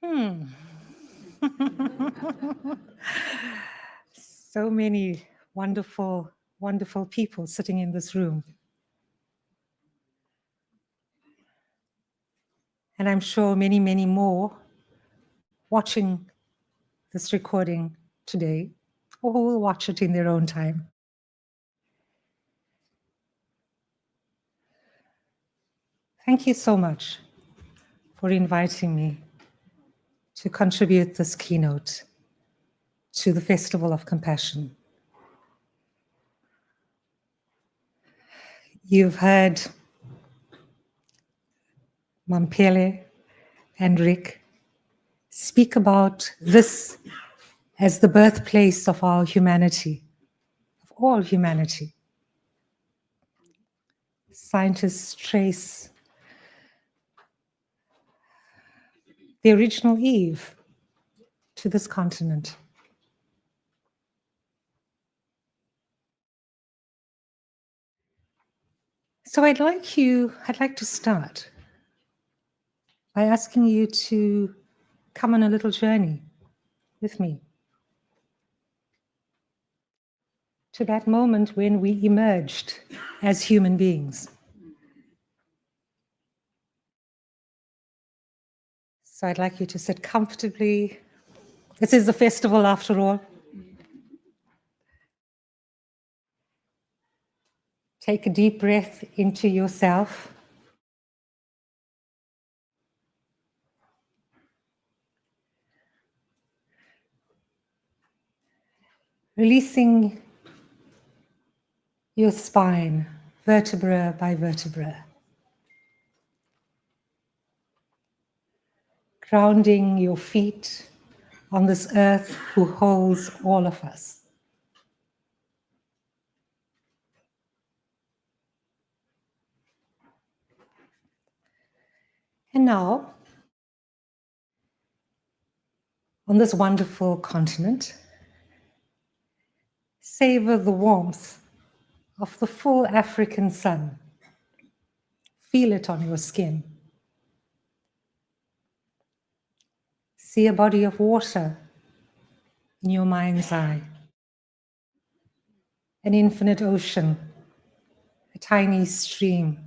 Hmm. So many wonderful, wonderful people sitting in this room. And I'm sure many, many more watching this recording today, or who will watch it in their own time. Thank you so much for inviting me to contribute this keynote to the Festival of Compassion. You've heard Mampele and Rick speak about this as the birthplace of our humanity, of all humanity. Scientists trace the original Eve to this continent. So I'd like to start by asking you to come on a little journey with me to that moment when we emerged as human beings. So I'd like you to sit comfortably. This is a festival after all. Take a deep breath into yourself. Releasing your spine, vertebra by vertebra. Grounding your feet on this earth who holds all of us. And now, on this wonderful continent, savor the warmth of the full African sun. Feel it on your skin. See a body of water in your mind's eye. An infinite ocean, a tiny stream,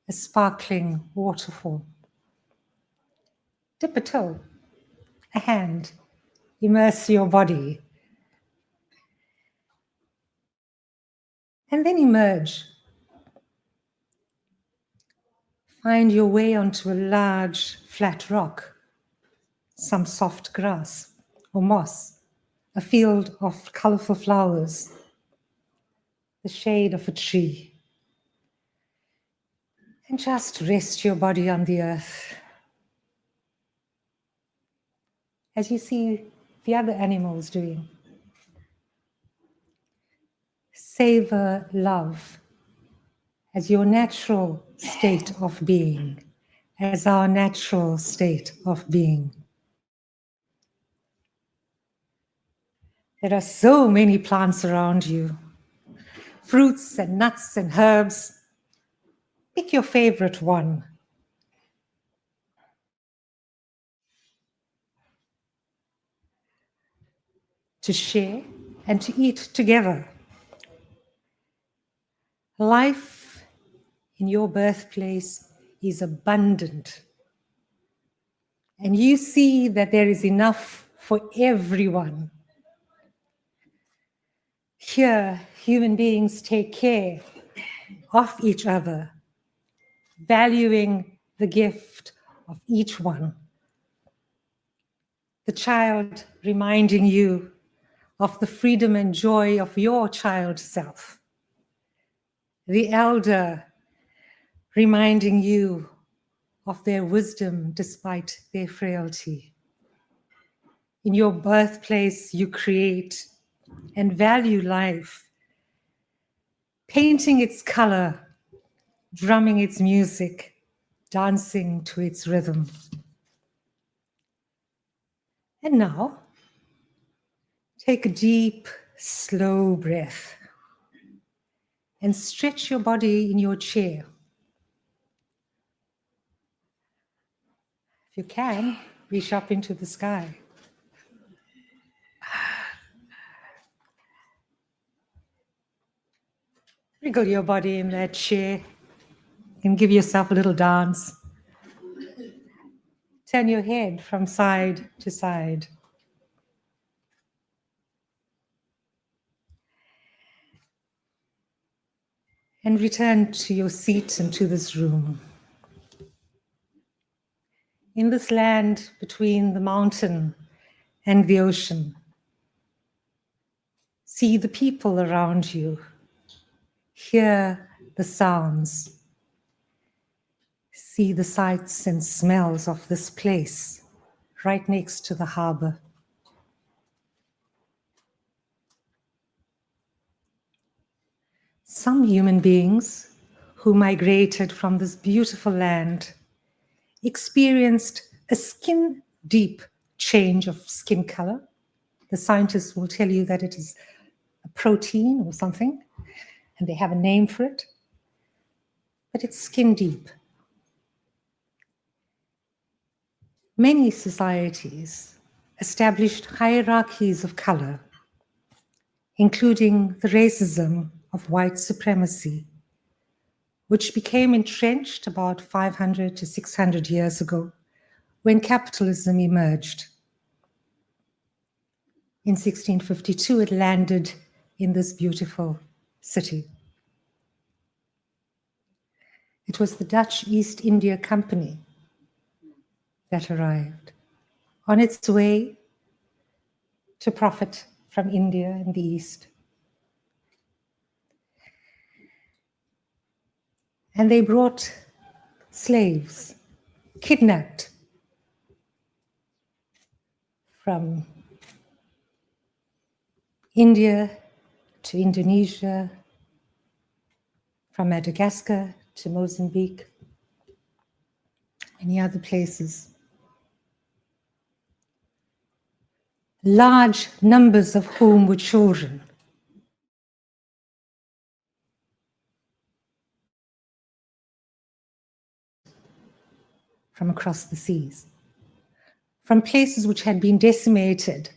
a sparkling waterfall. Dip a toe, a hand, immerse your body. And then emerge. Find your way onto a large flat rock, some soft grass or moss, a field of colorful flowers, the shade of a tree. And just rest your body on the earth as you see the other animals doing. Savor love as your natural state of being, as our natural state of being. There are so many plants around you, fruits and nuts and herbs. Pick your favorite one. To share and to eat together. Life in your birthplace is abundant. And you see that there is enough for everyone. Here, human beings take care of each other, valuing the gift of each one. The child reminding you of the freedom and joy of your child self. The elder reminding you of their wisdom despite their frailty. In your birthplace, you create and value life, painting its color, drumming its music, dancing to its rhythm. And now, take a deep, slow breath and stretch your body in your chair. If you can, reach up into the sky. Wriggle your body in that chair and give yourself a little dance. Turn your head from side to side. And return to your seat and to this room. In this land between the mountain and the ocean, see the people around you, hear the sounds, see the sights and smells of this place right next to the harbor. Some human beings who migrated from this beautiful land experienced a skin-deep change of skin color. The scientists will tell you that it is a protein or something, and they have a name for it, but it's skin-deep. Many societies established hierarchies of color, including the racism of white supremacy, which became entrenched about 500 to 600 years ago when capitalism emerged. In 1652, it landed in this beautiful city. It was the Dutch East India Company that arrived on its way to profit from India and the East. And they brought slaves, kidnapped from India to Indonesia, from Madagascar to Mozambique, many other places. Large numbers of whom were children. From across the seas, from places which had been decimated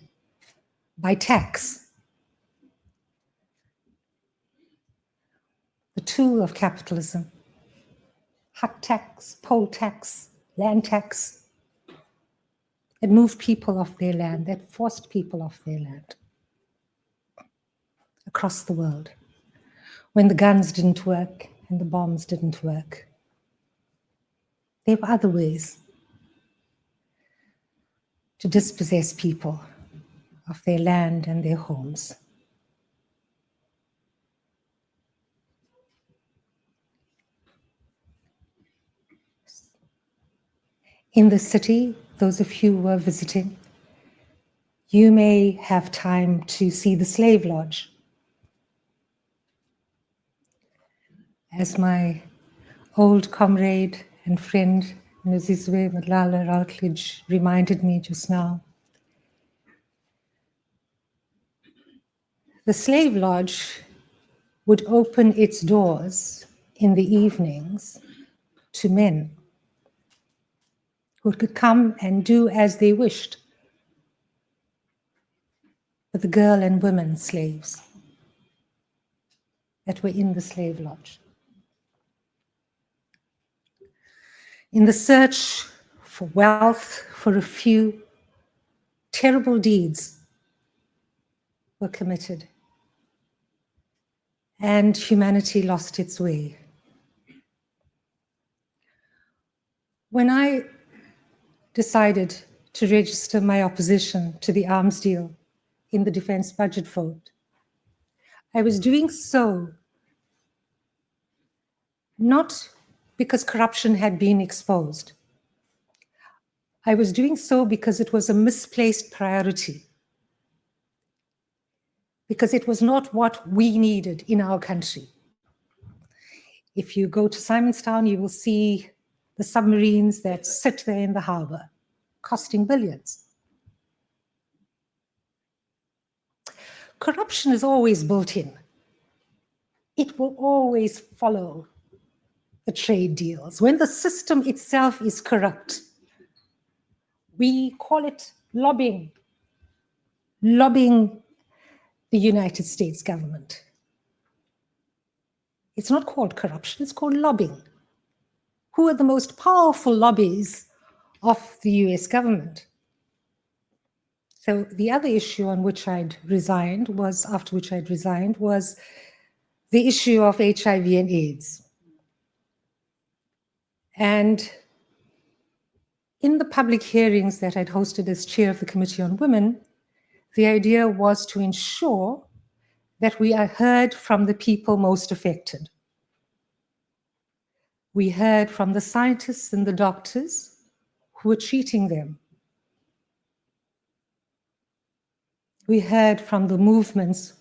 by tax, the tool of capitalism, hut tax, poll tax, land tax, that moved people off their land, that forced people off their land across the world when the guns didn't work and the bombs didn't work. There were other ways to dispossess people of their land and their homes. In the city, those of you who are visiting, you may have time to see the slave lodge. As my old comrade and friend, Nozizwe Malala Routledge, reminded me just now, the slave lodge would open its doors in the evenings to men who could come and do as they wished with the girl and women slaves that were in the slave lodge. In the search for wealth for a few, terrible deeds were committed, and humanity lost its way. When I decided to register my opposition to the arms deal in the defense budget vote, I was doing so not because corruption had been exposed. I was doing so because it was a misplaced priority, because it was not what we needed in our country. If you go to Simonstown, you will see the submarines that sit there in the harbor, costing billions. Corruption is always built in. It will always follow the trade deals. When the system itself is corrupt, We call it lobbying. Lobbying the United States government. It's not called corruption, it's called lobbying. Who are the most powerful lobbies of the US government? So the other issue on which I'd resigned was, after which I'd resigned, was the issue of HIV and AIDS. And in the public hearings that I'd hosted as chair of the Committee on Women, the idea was to ensure that we are heard from the people most affected. We heard from the scientists and the doctors who were treating them. We heard from the movements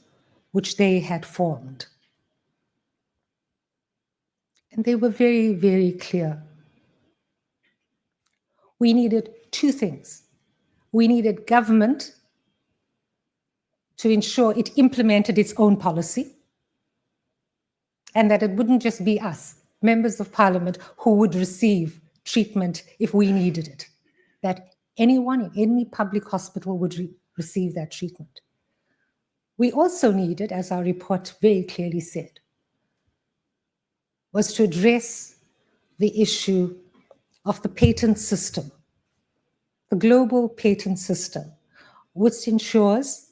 which they had formed. And they were very, very clear. We needed two things. We needed government to ensure it implemented its own policy, and that it wouldn't just be us, members of parliament, who would receive treatment if we needed it, that anyone in any public hospital would receive that treatment. We also needed, as our report very clearly said, was to address the issue of the patent system, the global patent system, which ensures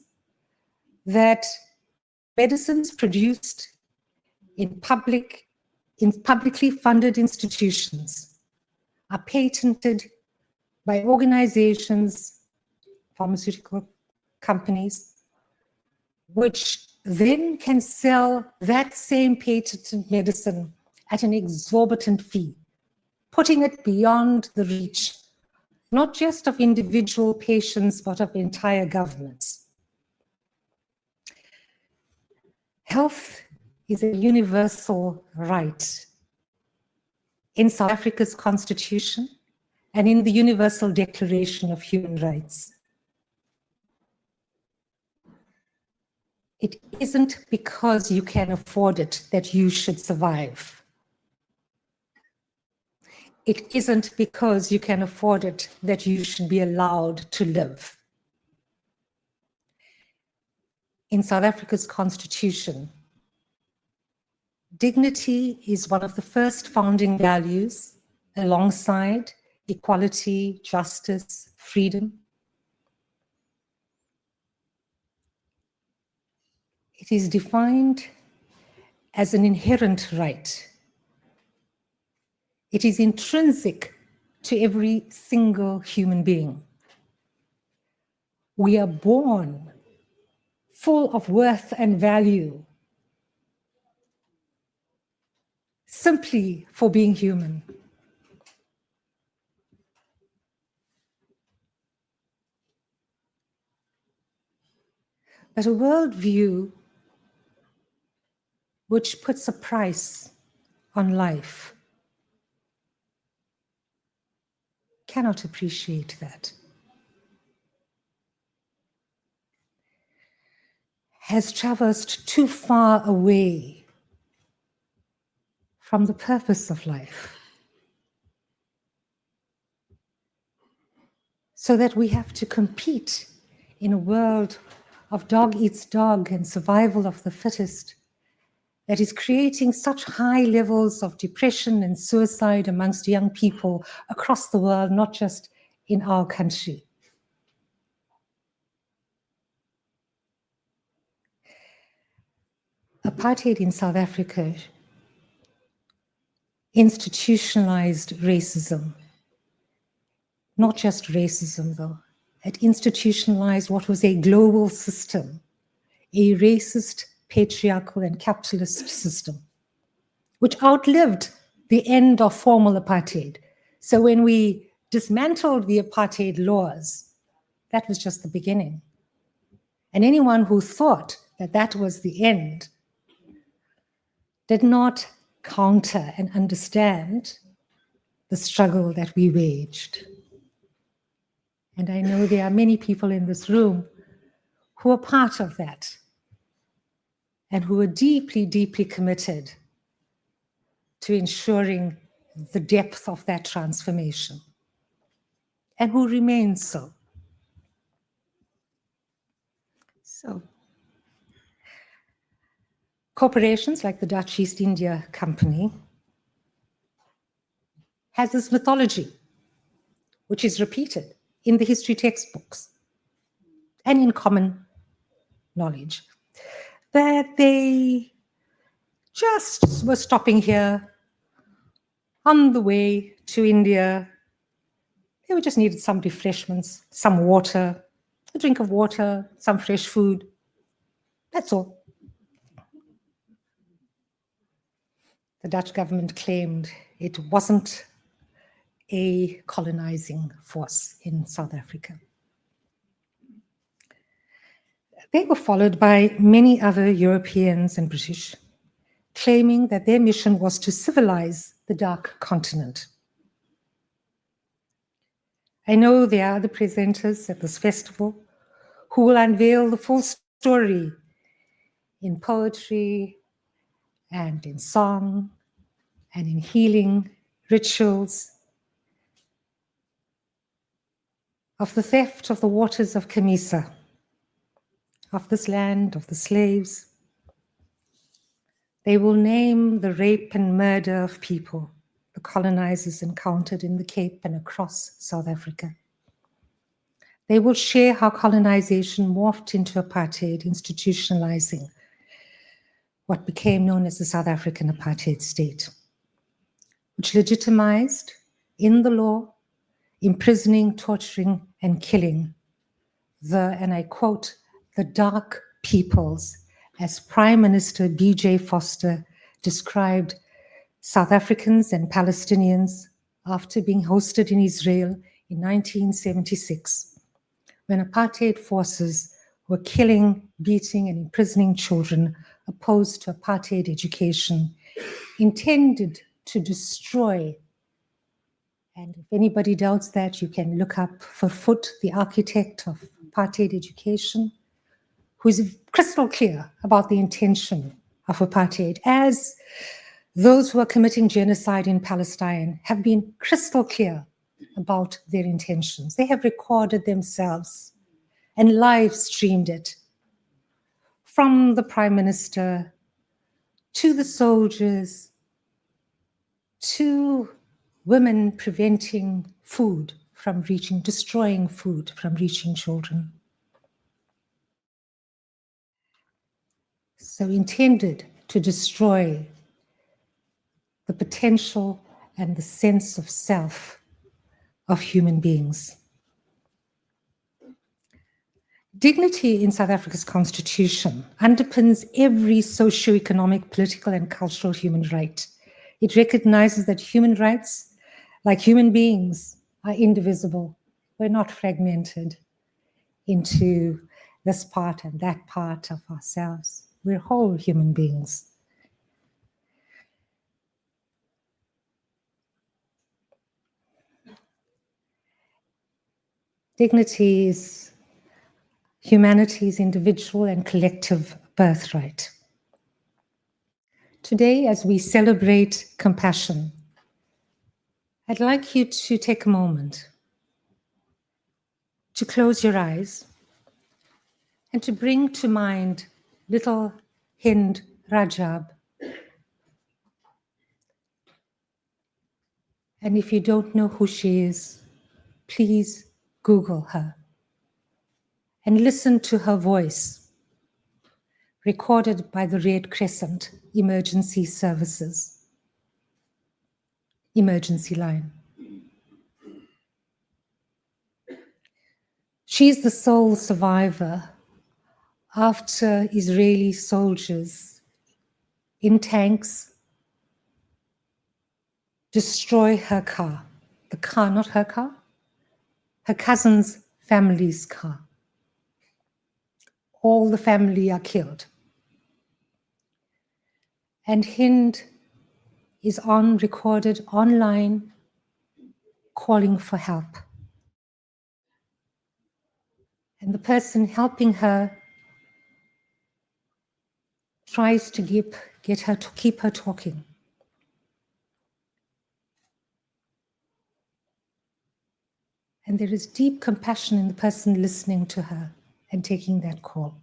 that medicines produced in publicly funded institutions are patented by organizations, pharmaceutical companies, which then can sell that same patented medicine at an exorbitant fee, putting it beyond the reach, not just of individual patients, but of entire governments. Health is a universal right in South Africa's Constitution and in the Universal Declaration of Human Rights. It isn't because you can afford it that you should survive. It isn't because you can afford it that you should be allowed to live. In South Africa's Constitution, dignity is one of the first founding values alongside equality, justice, freedom. It is defined as an inherent right. It is intrinsic to every single human being. We are born full of worth and value simply for being human. But a worldview which puts a price on life cannot appreciate that. Has traversed too far away from the purpose of life, so that we have to compete in a world of dog eats dog and survival of the fittest that is creating such high levels of depression and suicide amongst young people across the world, not just in our country. Apartheid in South Africa institutionalized racism. Not just racism, though. It institutionalized what was a global system, a racist, patriarchal, and capitalist system, which outlived the end of formal apartheid. So when we dismantled the apartheid laws, that was just the beginning. And anyone who thought that that was the end did not counter and understand the struggle that we waged. And I know there are many people in this room who are part of that and who are deeply, deeply committed to ensuring the depth of that transformation. and who remains so. So, corporations like the Dutch East India Company has this mythology, which is repeated in the history textbooks and in common knowledge, that they just were stopping here on the way to India. They just needed some refreshments, some water, a drink of water, some fresh food. That's all. The Dutch government claimed it wasn't a colonizing force in South Africa. They were followed by many other Europeans and British, claiming that their mission was to civilize the dark continent. I know there are other presenters at this festival who will unveil the full story in poetry and in song and in healing rituals of the theft of the waters of Camisa, of this land, of the slaves. They will name the rape and murder of people the colonizers encountered in the Cape and across South Africa. They will share how colonization morphed into apartheid, institutionalizing what became known as the South African apartheid state, which legitimized in the law imprisoning, torturing, and killing the, and I quote, the dark peoples, as Prime Minister B.J. Foster described South Africans and Palestinians after being hosted in Israel in 1976, when apartheid forces were killing, beating, and imprisoning children opposed to apartheid education, intended to destroy. And if anybody doubts that, you can look up Vervoet, the architect of apartheid education, who is crystal clear about the intention of apartheid, as those who are committing genocide in Palestine have been crystal clear about their intentions. They have recorded themselves and live streamed it, from the Prime Minister to the soldiers to women preventing food from reaching, destroying food from reaching children. So intended to destroy the potential and the sense of self of human beings. Dignity in South Africa's constitution underpins every socio-economic, political, and cultural human right. It recognizes that human rights, like human beings, are indivisible. We're not fragmented into this part and that part of ourselves. We're whole human beings. Dignity is humanity's individual and collective birthright. Today, as we celebrate compassion, I'd like you to take a moment to close your eyes and to bring to mind little Hind Rajab. And if you don't know who she is, please Google her and listen to her voice, recorded by the Red Crescent Emergency Services emergency line. She's the sole survivor after Israeli soldiers in tanks destroy her car. The car, not her car, her cousin's family's car. All the family are killed. And Hind is recorded online calling for help. And the person helping her tries to get her to keep her talking. And there is deep compassion in the person listening to her and taking that call.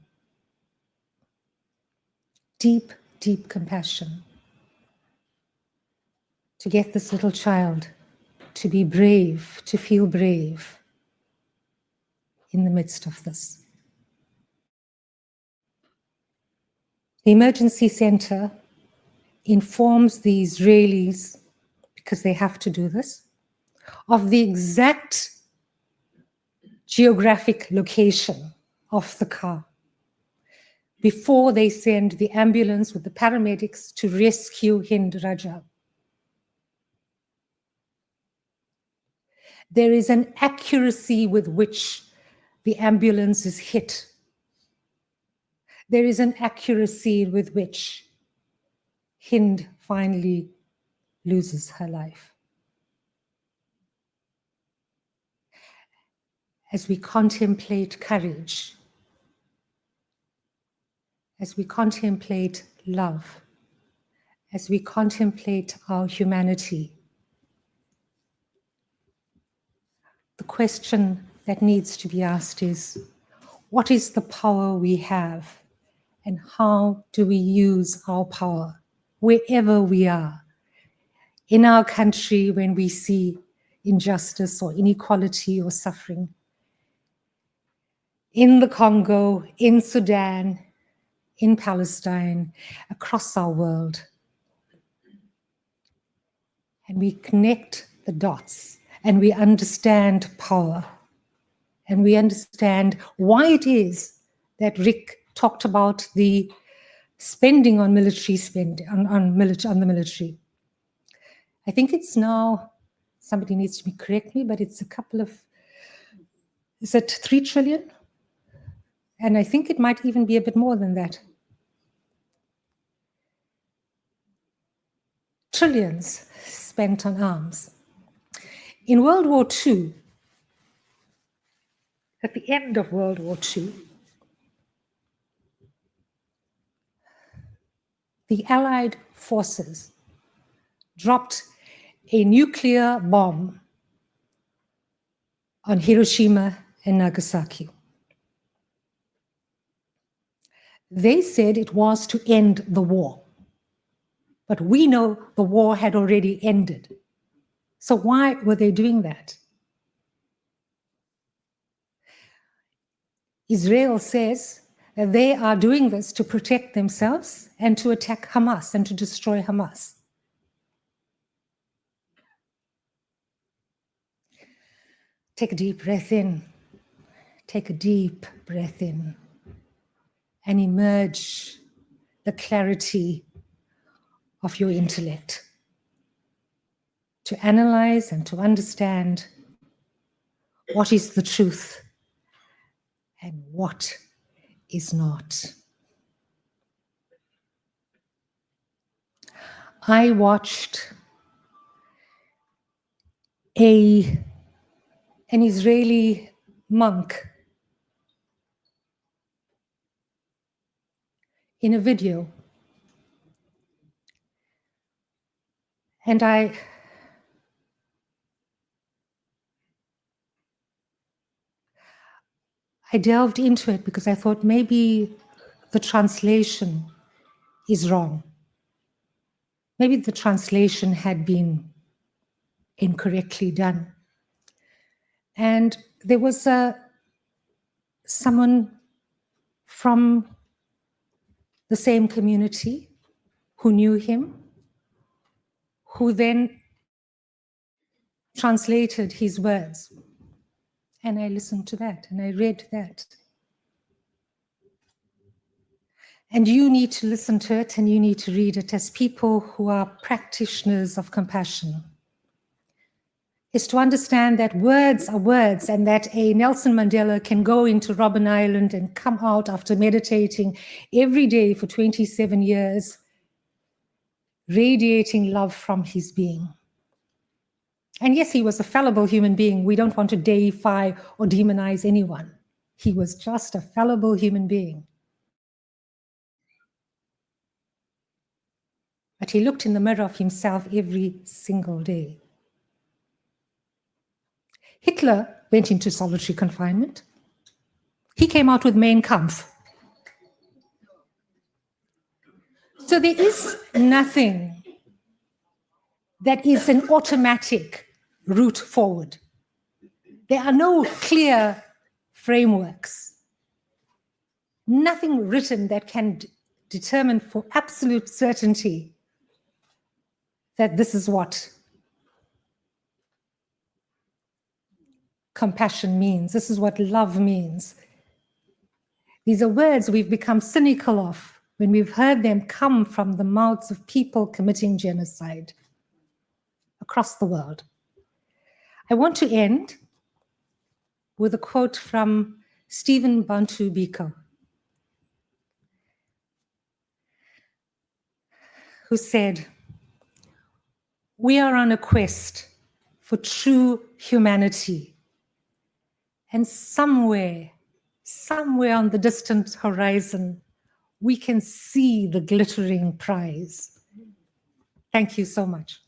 Deep, deep compassion to get this little child to be brave, to feel brave in the midst of this. The emergency center informs the Israelis, because they have to do this, of the exact geographic location of the car before they send the ambulance with the paramedics to rescue Hind Raja. There is an accuracy with which the ambulance is hit. There is an accuracy with which Hind finally loses her life. As we contemplate courage, as we contemplate love, as we contemplate our humanity, the question that needs to be asked is, what is the power we have, and how do we use our power wherever we are? In our country, when we see injustice or inequality or suffering, in the Congo, in Sudan, in Palestine, across our world. And we connect the dots and we understand power. And we understand why it is that Rick talked about the spending on military spending, on the military. I think it's now, somebody needs to correct me, but it's is it 3 trillion? And I think it might even be a bit more than that. Trillions spent on arms. In World War II, at the end of World War II, the Allied forces dropped a nuclear bomb on Hiroshima and Nagasaki. They said it was to end the war. But we know the war had already ended. So why were they doing that? Israel says that they are doing this to protect themselves and to attack Hamas and to destroy Hamas. Take a deep breath in. Take a deep breath in. And emerge the clarity of your intellect to analyze and to understand what is the truth and what is not. I watched an Israeli monk in a video, and I delved into it because I thought maybe the translation is wrong. Maybe the translation had been incorrectly done. And there was someone from the same community who knew him, who then translated his words. And I listened to that and I read that. And you need to listen to it and you need to read it as people who are practitioners of compassion. Is to understand that words are words and that a Nelson Mandela can go into Robben Island and come out after meditating every day for 27 years, radiating love from his being. And yes, he was a fallible human being. We don't want to deify or demonize anyone. He was just a fallible human being. But he looked in the mirror of himself every single day. Hitler went into solitary confinement. He came out with Mein Kampf. So there is nothing that is an automatic route forward. There are no clear frameworks, nothing written that can determine for absolute certainty that this is what compassion means, this is what love means. These are words we've become cynical of when we've heard them come from the mouths of people committing genocide across the world. I want to end with a quote from Stephen Bantu Biko, who said, "We are on a quest for true humanity. And somewhere on the distant horizon, we can see the glittering prize." Thank you so much.